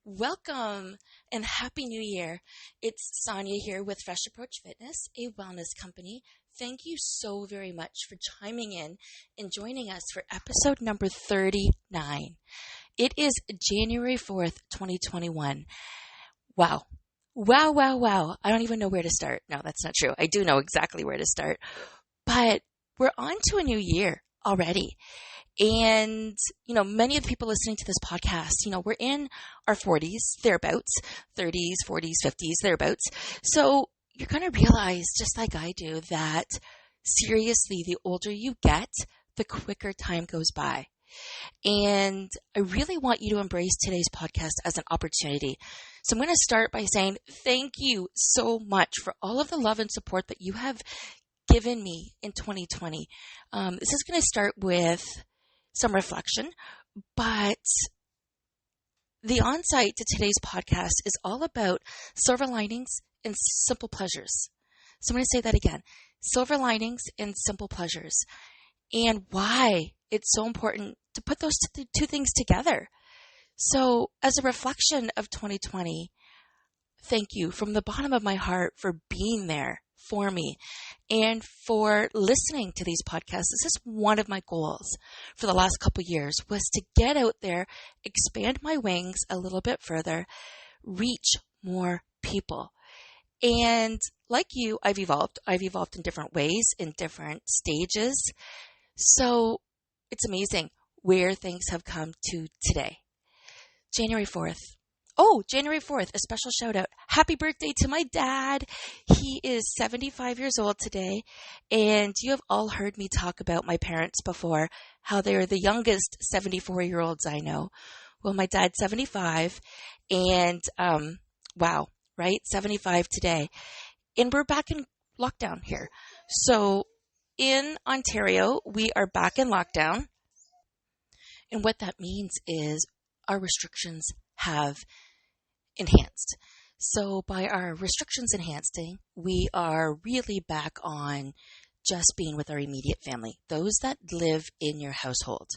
Welcome and Happy New Year. It's Sonia here with Fresh Approach Fitness, a wellness company. Thank you so very much for chiming in and joining us for episode number 39. It is January 4th, 2021. Wow. Wow. I don't even know where to start. No, that's not true. I do know exactly where to start. But we're on to a new year already. And, many of the people listening to this podcast, we're in our 40s, thereabouts, 30s, 40s, 50s, thereabouts. So you're going to realize, just like I do, that seriously, the older you get, the quicker time goes by. And I really want you to embrace today's podcast as an opportunity. So I'm going to start by saying thank you so much for all of the love and support that you have given me in 2020. This is going to start with some reflection, but the onsite to today's podcast is all about silver linings and simple pleasures. So I'm going to say that again, silver linings and simple pleasures, and why it's so important to put those two things together. So as a reflection of 2020, thank you from the bottom of my heart for being there for me and for listening to these podcasts. This is one of my goals for the last couple of years, was to get out there, expand my wings a little bit further, reach more people. And like you, I've evolved. I've evolved in different ways, in different stages. So it's amazing where things have come to today. January 4th. Oh, January 4th, a special shout out. Happy birthday to my dad. He is 75 years old today. And you have all heard me talk about my parents before, how they are the youngest 74-year-olds I know. Well, my dad's 75 and, wow, right? 75 today. And we're back in lockdown here. So in Ontario, we are back in lockdown. And what that means is our restrictions have enhanced. So by our restrictions enhancing, we are really back on just being with our immediate family, those that live in your household.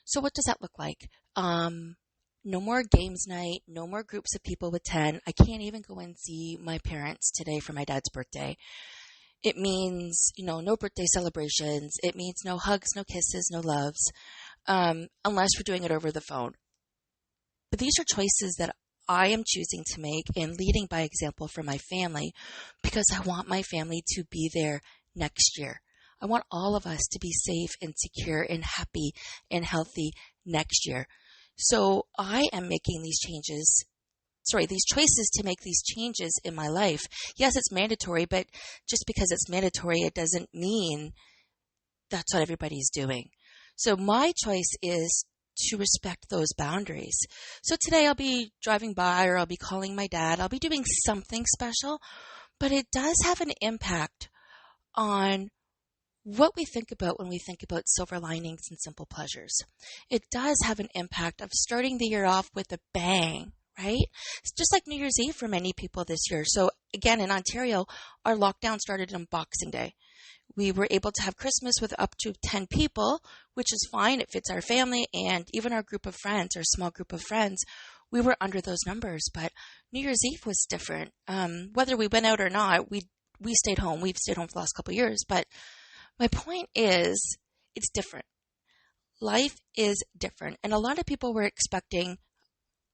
So what does that look like? No more games night, no more groups of people with 10. I can't even go and see my parents today for my dad's birthday. It means, no birthday celebrations. It means no hugs, no kisses, no loves, unless we're doing it over the phone. But these are choices that I am choosing to make and leading by example for my family, because I want my family to be there next year. I want all of us to be safe and secure and happy and healthy next year. So I am making these choices to make these changes in my life. Yes, it's mandatory, but just because it's mandatory, it doesn't mean that's what everybody's doing. So my choice is to respect those boundaries. So today I'll be driving by, or I'll be calling my dad. I'll be doing something special, but it does have an impact on what we think about when we think about silver linings and simple pleasures. It does have an impact of starting the year off with a bang, right? It's just like New Year's Eve for many people this year. So again, in Ontario, our lockdown started on Boxing Day. We were able to have Christmas with up to 10 people, which is fine. It fits our family and even our group of friends, our small group of friends. We were under those numbers, but New Year's Eve was different. Whether we went out or not, we stayed home. We've stayed home for the last couple of years. But my point is, it's different. Life is different. And a lot of people were expecting,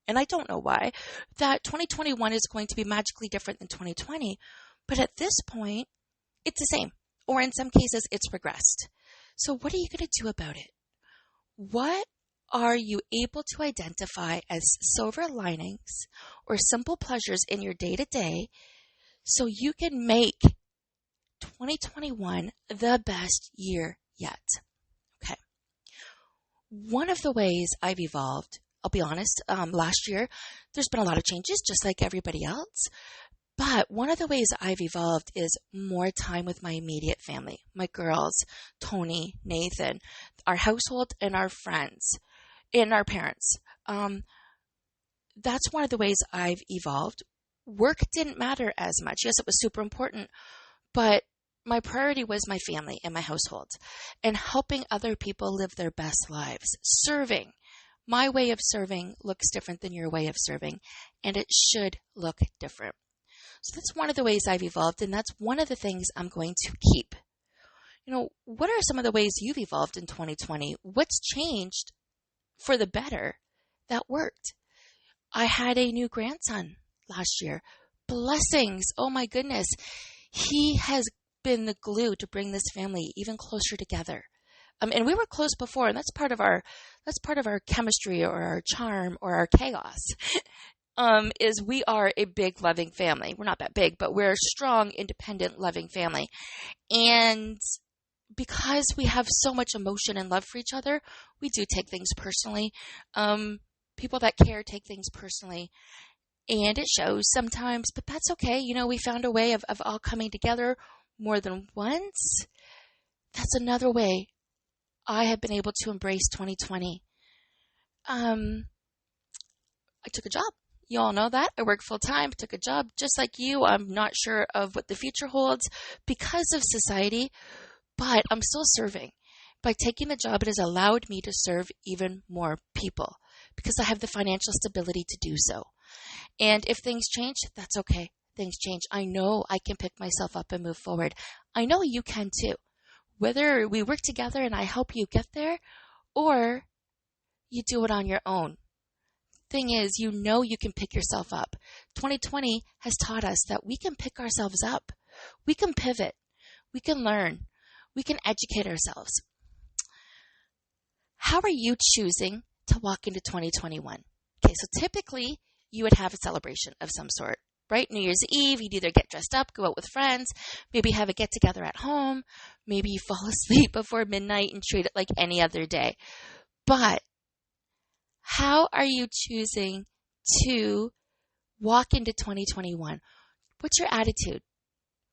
and I don't know why, that 2021 is going to be magically different than 2020. But at this point, it's the same. Or in some cases, it's regressed. So what are you going to do about it? What are you able to identify as silver linings or simple pleasures in your day-to-day so you can make 2021 the best year yet? Okay. One of the ways I've evolved, I'll be honest, last year, there's been a lot of changes, just like everybody else. But one of the ways I've evolved is more time with my immediate family, my girls, Tony, Nathan, our household, and our friends, and our parents. That's one of the ways I've evolved. Work didn't matter as much. Yes, it was super important, but my priority was my family and my household and helping other people live their best lives, serving My way of serving looks different than your way of serving, and it should look different. So that's one of the ways I've evolved, and that's one of the things I'm going to keep. What are some of the ways you've evolved in 2020? What's changed for the better that worked? I had a new grandson last year. Blessings. Oh my goodness. He has been the glue to bring this family even closer together. And we were close before, and that's part of our chemistry or our charm or our chaos. Is we are a big, loving family. We're not that big, but we're a strong, independent, loving family. And because we have so much emotion and love for each other, we do take things personally. People that care take things personally. And it shows sometimes, but that's okay. We found a way of all coming together more than once. That's another way I have been able to embrace 2020. I took a job. You all know that. I work full time, took a job just like you. I'm not sure of what the future holds because of society, but I'm still serving. By taking the job, it has allowed me to serve even more people because I have the financial stability to do so. And if things change, that's okay. Things change. I know I can pick myself up and move forward. I know you can too. Whether we work together and I help you get there, or you do it on your own. Thing is, you can pick yourself up. 2020 has taught us that we can pick ourselves up. We can pivot. We can learn. We can educate ourselves. How are you choosing to walk into 2021? Okay, so typically you would have a celebration of some sort, right? New Year's Eve, you'd either get dressed up, go out with friends, maybe have a get together at home, maybe you fall asleep before midnight and treat it like any other day. But how are you choosing to walk into 2021? What's your attitude?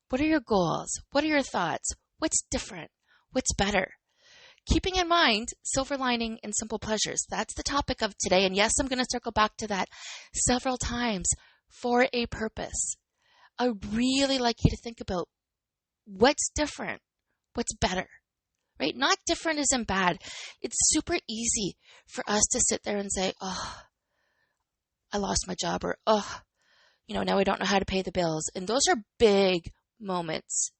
What are your goals? What are your thoughts? What's different? What's better? Keeping in mind silver lining and simple pleasures. That's the topic of today. And yes, I'm going to circle back to that several times for a purpose. I really like you to think about what's different, what's better, right? Not different isn't bad. It's super easy for us to sit there and say, oh, I lost my job, or, oh, now I don't know how to pay the bills. And those are big moments.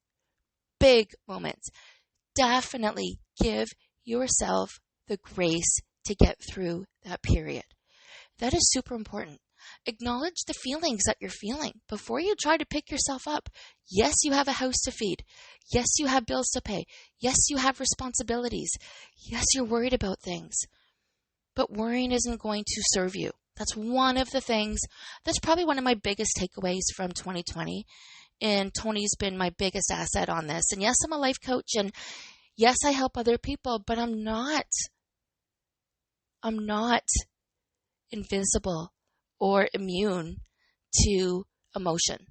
Big moments. Definitely give yourself the grace to get through that period. That is super important. Acknowledge the feelings that you're feeling before you try to pick yourself up. Yes, you have a house to feed. Yes, you have bills to pay. Yes, you have responsibilities. Yes, you're worried about things. But worrying isn't going to serve you. That's one of the things, that's probably one of my biggest takeaways from 2020. And Tony's been my biggest asset on this. And yes, I'm a life coach, and yes, I help other people, but I'm not invincible or immune to emotion.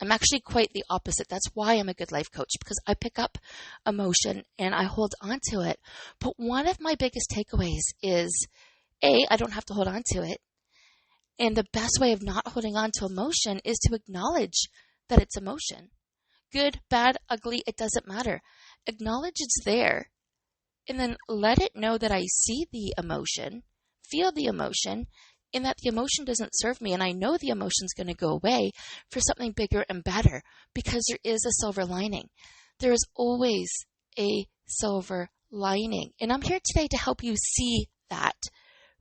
I'm actually quite the opposite. That's why I'm a good life coach, because I pick up emotion and I hold on to it. But one of my biggest takeaways is, I don't have to hold on to it. And the best way of not holding on to emotion is to acknowledge that it's emotion. Good, bad, ugly, it doesn't matter. Acknowledge it's there, and then let it know that I see the emotion, feel the emotion, and that the emotion doesn't serve me, and I know the emotion's going to go away for something bigger and better, because there is a silver lining. There is always a silver lining, and I'm here today to help you see that,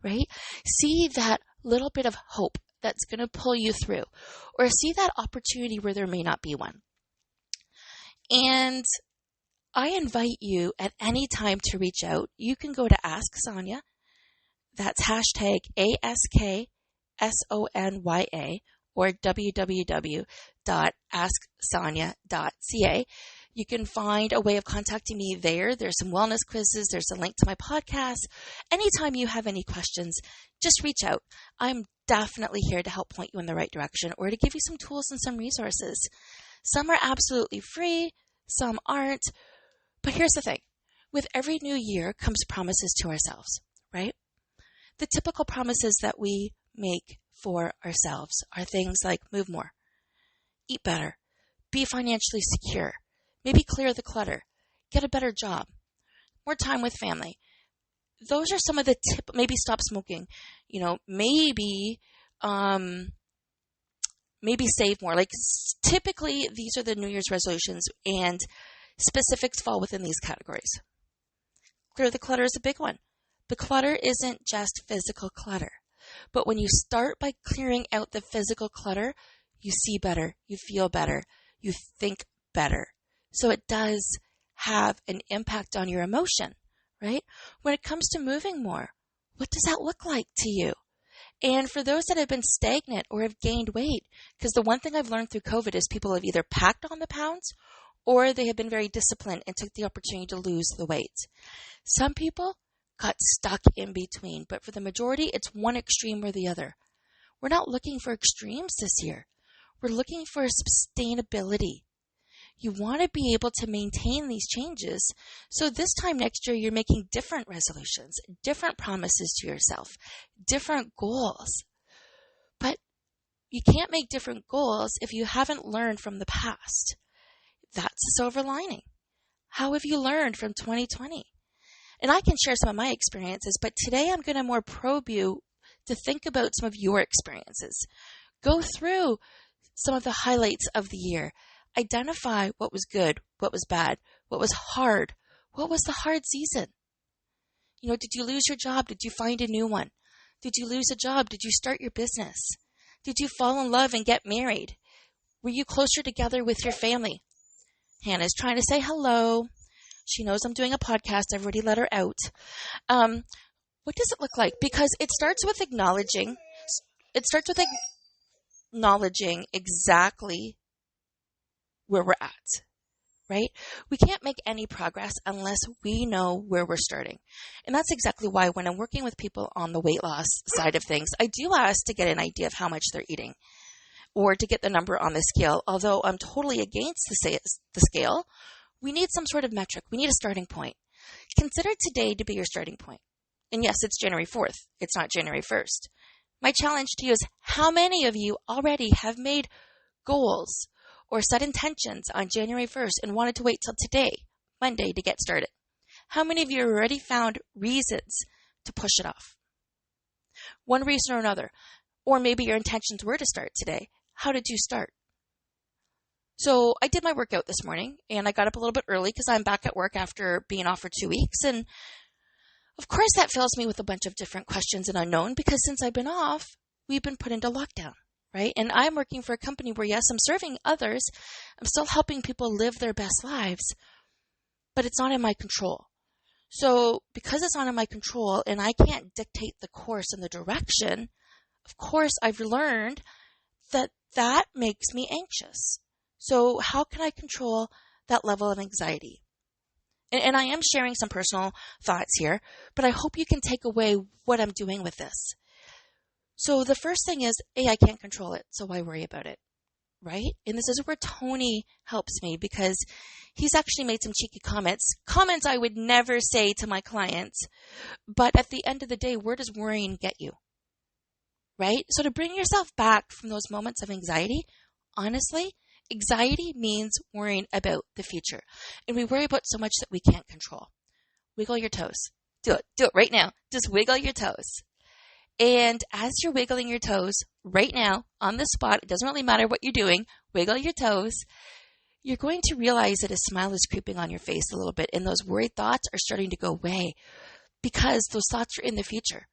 right? See that little bit of hope that's going to pull you through, or see that opportunity where there may not be one. And I invite you at any time to reach out. You can go to Ask Sonya. That's hashtag AskSonya or www.asksonya.ca. You can find a way of contacting me there. There's some wellness quizzes. There's a link to my podcast. Anytime you have any questions, just reach out. I'm definitely here to help point you in the right direction, or to give you some tools and some resources. Some are absolutely free, some aren't. But here's the thing. With every new year comes promises to ourselves, right? The typical promises that we make for ourselves are things like move more, eat better, be financially secure, maybe clear the clutter, get a better job, more time with family. those are some of the maybe stop smoking, maybe save more. Like typically these are the New Year's resolutions and specifics fall within these categories. Clear the clutter is a big one. The clutter isn't just physical clutter, but when you start by clearing out the physical clutter, you see better, you feel better, you think better. So it does have an impact on your emotion, right? When it comes to moving more, what does that look like to you? And for those that have been stagnant or have gained weight, because the one thing I've learned through COVID is people have either packed on the pounds or they have been very disciplined and took the opportunity to lose the weight. Some people got stuck in between, but for the majority, it's one extreme or the other. We're not looking for extremes this year. We're looking for sustainability. You want to be able to maintain these changes. So this time next year, you're making different resolutions, different promises to yourself, different goals. But you can't make different goals if you haven't learned from the past. That's the silver lining. How have you learned from 2020? And I can share some of my experiences, but today I'm going to more probe you to think about some of your experiences. Go through some of the highlights of the year. Identify what was good, what was bad, what was hard, what was the hard season. Did you lose your job? Did you find a new one? Did you lose a job? Did you start your business? Did you fall in love and get married? Were you closer together with your family? Hannah's trying to say hello. She knows I'm doing a podcast. I've already let her out. What does it look like? Because it starts with acknowledging exactly where we're at, right? We can't make any progress unless we know where we're starting. And that's exactly why when I'm working with people on the weight loss side of things, I do ask to get an idea of how much they're eating or to get the number on the scale. Although I'm totally against the scale, we need some sort of metric. We need a starting point. Consider today to be your starting point. And yes, it's January 4th. It's not January 1st. My challenge to you is how many of you already have made goals or set intentions on January 1st and wanted to wait till today, Monday, to get started? How many of you already found reasons to push it off? One reason or another. Or maybe your intentions were to start today. How did you start? So I did my workout this morning and I got up a little bit early because I'm back at work after being off for 2 weeks. And of course that fills me with a bunch of different questions and unknown because since I've been off, we've been put into lockdown, right? And I'm working for a company where, yes, I'm serving others. I'm still helping people live their best lives, but it's not in my control. So because it's not in my control and I can't dictate the course and the direction, of course I've learned that makes me anxious. So how can I control that level of anxiety? And I am sharing some personal thoughts here, but I hope you can take away what I'm doing with this. So the first thing is, I can't control it, so why worry about it, right? And this is where Tony helps me because he's actually made some cheeky comments I would never say to my clients. But at the end of the day, where does worrying get you, right? So to bring yourself back from those moments of anxiety, honestly, anxiety means worrying about the future. And we worry about so much that we can't control. Wiggle your toes. Do it. Do it right now. Just wiggle your toes. And as you're wiggling your toes right now on the spot, it doesn't really matter what you're doing, wiggle your toes, you're going to realize that a smile is creeping on your face a little bit and those worried thoughts are starting to go away because those thoughts are in the future.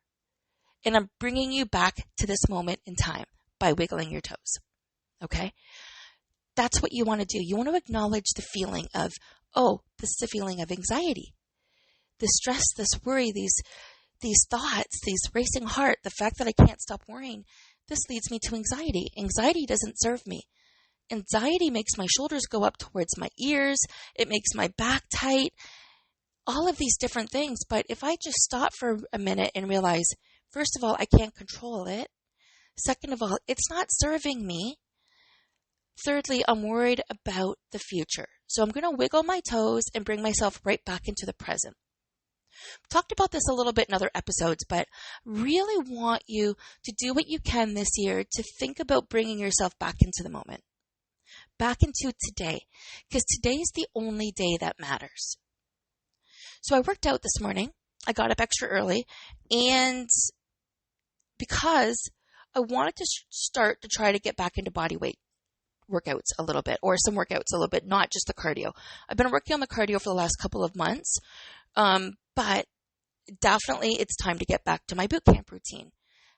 And I'm bringing you back to this moment in time by wiggling your toes. Okay? That's what you want to do. You want to acknowledge the feeling of, this is a feeling of anxiety. The stress, this worry, these thoughts, these racing heart, the fact that I can't stop worrying, this leads me to anxiety. Anxiety doesn't serve me. Anxiety makes my shoulders go up towards my ears. It makes my back tight. All of these different things. But if I just stop for a minute and realize, first of all, I can't control it. Second of all, it's not serving me. Thirdly, I'm worried about the future. So I'm going to wiggle my toes and bring myself right back into the present. I've talked about this a little bit in other episodes, but really want you to do what you can this year to think about bringing yourself back into the moment, back into today, because today is the only day that matters. So I worked out this morning. I got up extra early, and because I wanted to start to try to get back into body weight workouts a little bit, or some workouts a little bit, not just the cardio. I've been working on the cardio for the last couple of months, but definitely it's time to get back to my boot camp routine.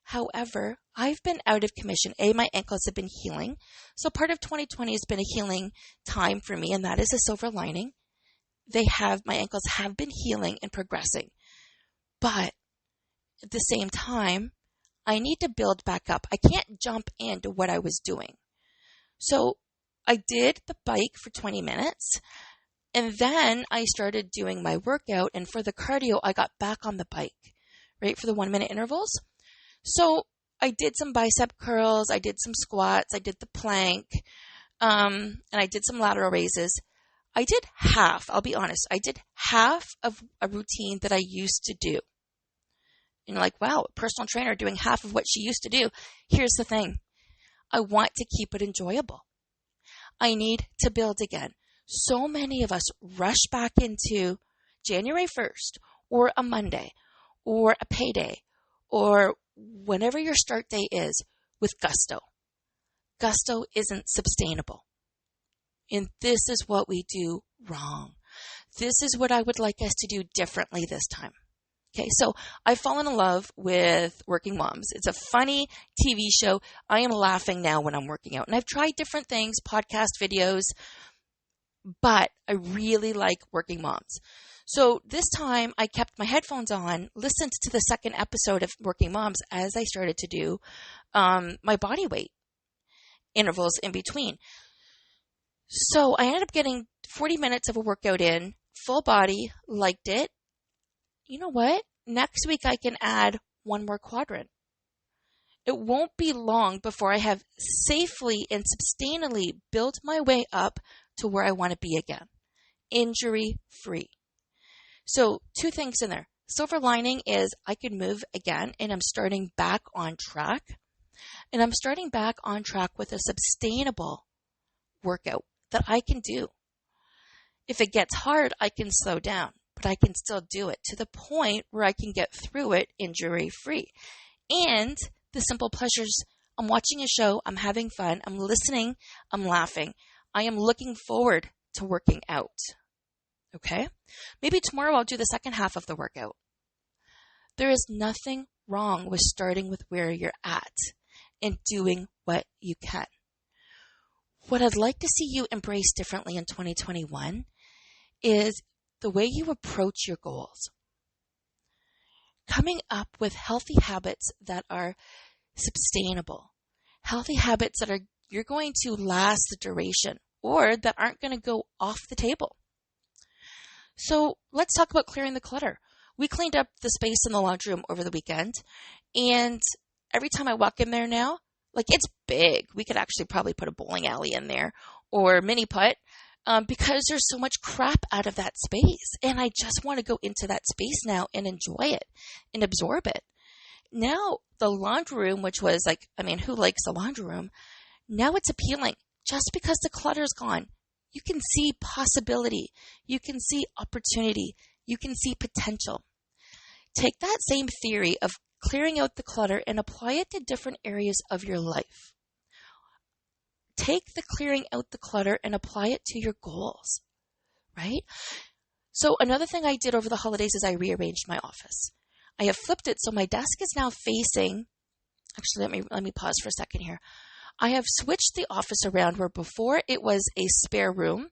However, I've been out of commission. My ankles have been healing. So part of 2020 has been a healing time for me, and that is a silver lining. My ankles have been healing and progressing. But at the same time, I need to build back up. I can't jump into what I was doing. So I did the bike for 20 minutes, and then I started doing my workout, and for the cardio, I got back on the bike, right, for the 1-minute intervals. So I did some bicep curls, I did some squats, I did the plank, and I did some lateral raises. I did half, I'll be honest, I did half of a routine that I used to do. And you're like, wow, a personal trainer doing half of what she used to do. Here's the thing. I want to keep it enjoyable. I need to build again. So many of us rush back into January 1st or a Monday or a payday or whenever your start date is with gusto. Gusto isn't sustainable. And this is what we do wrong. This is what I would like us to do differently this time. Okay, so I've fallen in love with Working Moms. It's a funny TV show. I am laughing now when I'm working out. And I've tried different things, podcast videos, but I really like Working Moms. So this time I kept my headphones on, listened to the second episode of Working Moms as I started to do my body weight intervals in between. So I ended up getting 40 minutes of a workout in, full body, liked it. You know what? Next week I can add one more quadrant. It won't be long before I have safely and sustainably built my way up to where I want to be again. Injury-free. So 2 things in there. Silver lining is I can move again, and I'm starting back on track. And I'm starting back on track with a sustainable workout that I can do. If it gets hard, I can slow down, but I can still do it to the point where I can get through it injury-free. And the simple pleasures, I'm watching a show, I'm having fun, I'm listening, I'm laughing. I am looking forward to working out. Okay? Maybe tomorrow I'll do the second half of the workout. There is nothing wrong with starting with where you're at and doing what you can. What I'd like to see you embrace differently in 2021 is the way you approach your goals. Coming up with healthy habits that are sustainable. Healthy habits that you're going to last the duration or that aren't going to go off the table. So let's talk about clearing the clutter. We cleaned up the space in the laundry room over the weekend, and every time I walk in there now, like it's big. We could actually probably put a bowling alley in there or mini putt because there's so much crap out of that space. And I just want to go into that space now and enjoy it and absorb it. Now the laundry room, which was like, who likes a laundry room? Now it's appealing just because the clutter's gone. You can see possibility. You can see opportunity. You can see potential. Take that same theory of clearing out the clutter and apply it to different areas of your life. Take the clearing out the clutter and apply it to your goals, right? So another thing I did over the holidays is I rearranged my office. I have flipped it so my desk is now facing, actually let me pause for a second here. I have switched the office around where before it was a spare room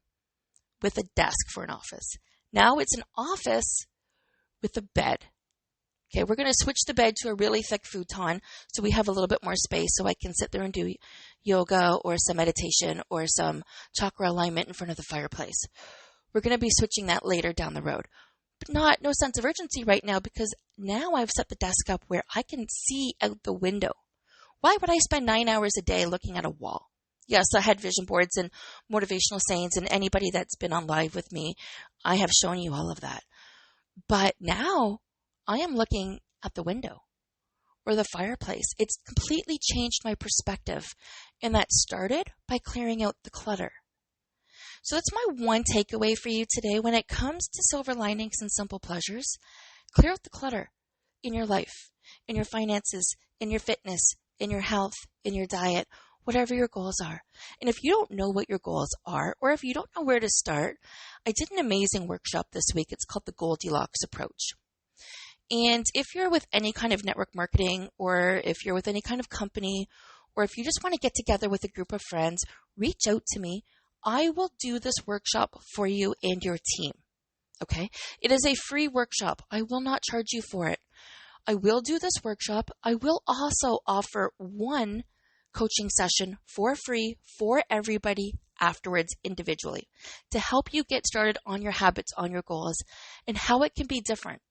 with a desk for an office. Now it's an office with a bed. Okay, we're going to switch the bed to a really thick futon so we have a little bit more space so I can sit there and do yoga or some meditation or some chakra alignment in front of the fireplace. We're going to be switching that later down the road. But no sense of urgency right now because now I've set the desk up where I can see out the window. Why would I spend 9 hours a day looking at a wall? Yes, I had vision boards and motivational sayings, and anybody that's been on live with me, I have shown you all of that. But now I am looking at the window or the fireplace. It's completely changed my perspective, and that started by clearing out the clutter. So that's my one takeaway for you today. When it comes to silver linings and simple pleasures, Clear out the clutter in your life, in your finances, in your fitness, in your health, in your diet, whatever your goals are. And if you don't know what your goals are, or if you don't know where to start, I did an amazing workshop this week. It's called the Goldilocks Approach. And if you're with any kind of network marketing, or if you're with any kind of company, or if you just want to get together with a group of friends, reach out to me. I will do this workshop for you and your team. Okay? It is a free workshop. I will not charge you for it. I will do this workshop. I will also offer one coaching session for free for everybody afterwards individually to help you get started on your habits, on your goals, and how it can be different.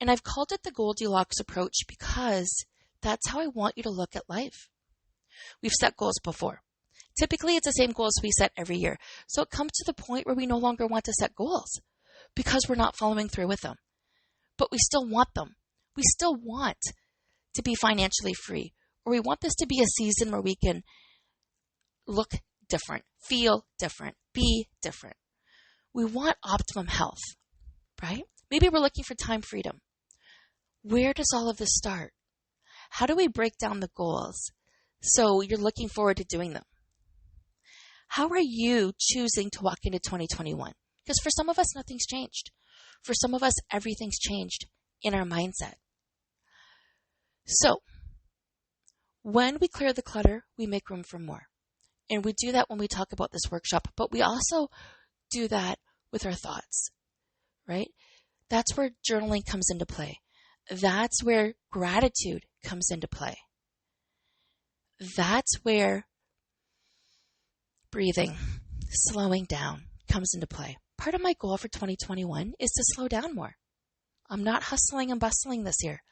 And I've called it the Goldilocks approach because that's how I want you to look at life. We've set goals before. Typically, it's the same goals we set every year. So it comes to the point where we no longer want to set goals because we're not following through with them. But we still want them. We still want to be financially free, or we want this to be a season where we can look different, feel different, be different. We want optimum health, right? Maybe we're looking for time freedom. Where does all of this start? How do we break down the goals so you're looking forward to doing them? How are you choosing to walk into 2021? Because for some of us, nothing's changed. For some of us, everything's changed in our mindset. So, when we clear the clutter, we make room for more. And we do that when we talk about this workshop, but we also do that with our thoughts, right? That's where journaling comes into play. That's where gratitude comes into play. That's where breathing, slowing down comes into play. Part of my goal for 2021 is to slow down more. I'm not hustling and bustling this year.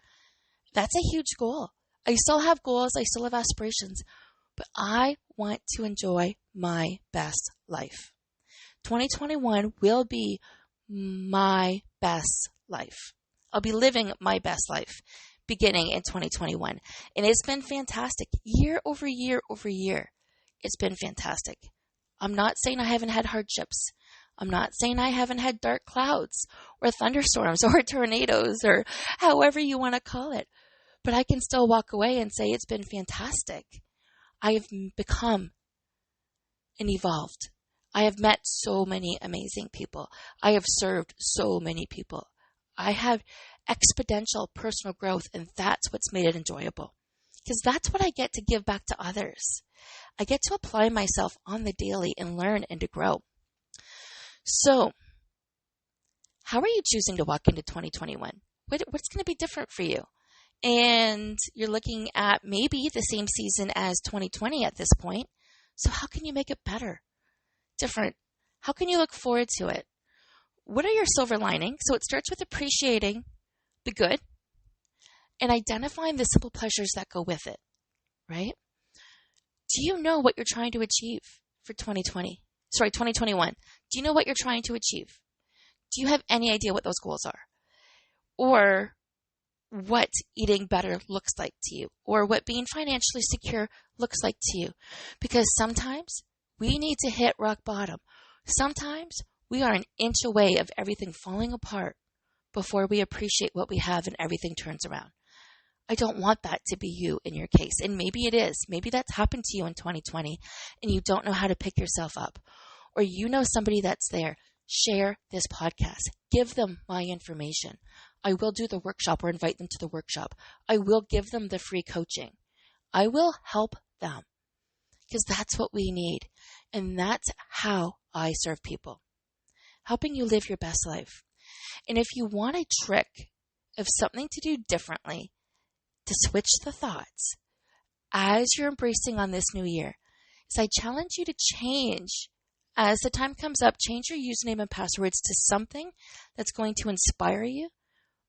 That's a huge goal. I still have goals. I still have aspirations, but I want to enjoy my best life. 2021 will be my best life. I'll be living my best life beginning in 2021. And it's been fantastic. Year over year over year, it's been fantastic. I'm not saying I haven't had hardships. I'm not saying I haven't had dark clouds or thunderstorms or tornadoes or however you want to call it. But I can still walk away and say it's been fantastic. I have become and evolved. I have met so many amazing people. I have served so many people. I have exponential personal growth, and that's what's made it enjoyable. Because that's what I get to give back to others. I get to apply myself on the daily and learn and to grow. So, how are you choosing to walk into 2021? What's going to be different for you? And you're looking at maybe the same season as 2020 at this point. So how can you make it better, different? How can you look forward to it? What are your silver linings? So it starts with appreciating the good and identifying the simple pleasures that go with it, right? Do you know what you're trying to achieve for 2021? Do you know what you're trying to achieve? Do you have any idea what those goals are? Or what eating better looks like to you, or what being financially secure looks like to you? Because sometimes we need to hit rock bottom. Sometimes we are an inch away of everything falling apart before we appreciate what we have and everything turns around. I don't want that to be you in your case. And maybe it is. Maybe that's happened to you in 2020 and you don't know how to pick yourself up. Or you know somebody that's there. Share this podcast. Give them my information. I will do the workshop or invite them to the workshop. I will give them the free coaching. I will help them because that's what we need. And that's how I serve people. Helping you live your best life. And if you want a trick of something to do differently, to switch the thoughts as you're embracing on this new year, is I challenge you to change, as the time comes up, change your username and passwords to something that's going to inspire you,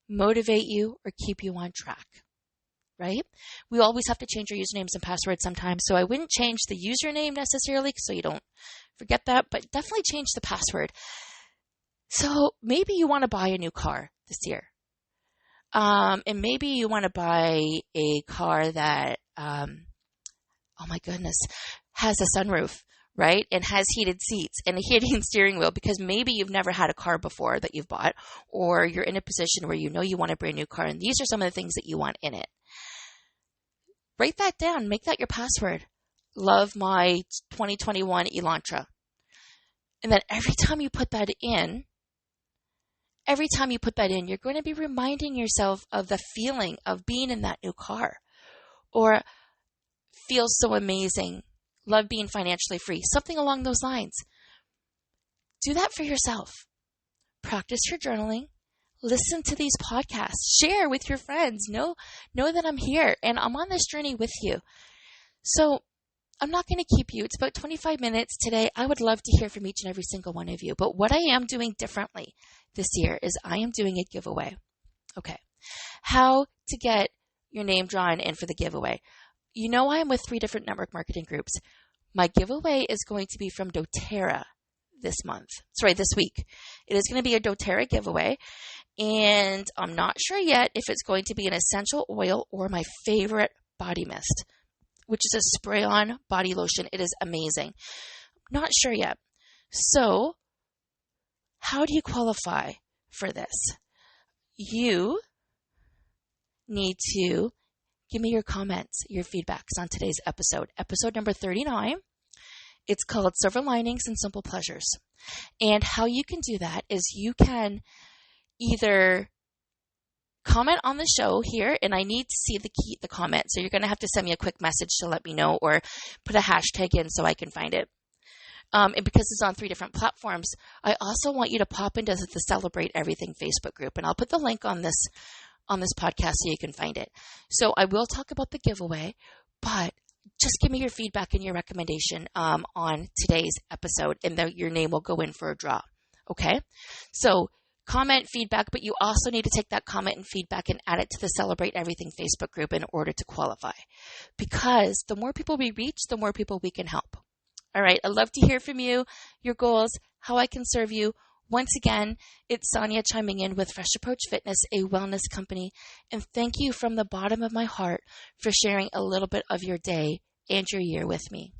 motivate you, or keep you on track, right? We always have to change our usernames and passwords sometimes, so I wouldn't change the username necessarily so you don't forget that, but definitely change the password. So maybe you want to buy a new car this year. And maybe you want to buy a car that, oh my goodness, has a sunroof, right? And has heated seats and a heating steering wheel, because maybe you've never had a car before that you've bought, or you're in a position where you know you want a brand new car and these are some of the things that you want in it. Write that down. Make that your password. Love my 2021 Elantra. And then every time you put that in, you're going to be reminding yourself of the feeling of being in that new car, or feels so amazing, love being financially free, something along those lines. Do that for yourself. Practice your journaling. Listen to these podcasts. Share with your friends. Know that I'm here and I'm on this journey with you. So I'm not going to keep you. It's about 25 minutes today. I would love to hear from each and every single one of you. But what I am doing differently this year is I am doing a giveaway. Okay. How to get your name drawn in for the giveaway. You know I am with 3 different network marketing groups. My giveaway is going to be from doTERRA this week. It is going to be a doTERRA giveaway, and I'm not sure yet if it's going to be an essential oil or my favorite body mist, which is a spray-on body lotion. It is amazing. Not sure yet. So, how do you qualify for this? You need to give me your comments, your feedbacks on today's episode number 39. It's called Silver Linings and Simple Pleasures. And how you can do that is you can either comment on the show here, and I need to see the comment. So you're going to have to send me a quick message to let me know, or put a hashtag in so I can find it. And because it's on 3 different platforms, I also want you to pop into the Celebrate Everything Facebook group, and I'll put the link on this podcast so you can find it. So I will talk about the giveaway, but just give me your feedback and your recommendation on today's episode, and your name will go in for a draw. Okay? So comment, feedback, but you also need to take that comment and feedback and add it to the Celebrate Everything Facebook group in order to qualify. Because the more people we reach, the more people we can help. All right? I'd love to hear from you, your goals, how I can serve you. Once again, it's Sonia chiming in with Fresh Approach Fitness, a wellness company, and thank you from the bottom of my heart for sharing a little bit of your day and your year with me.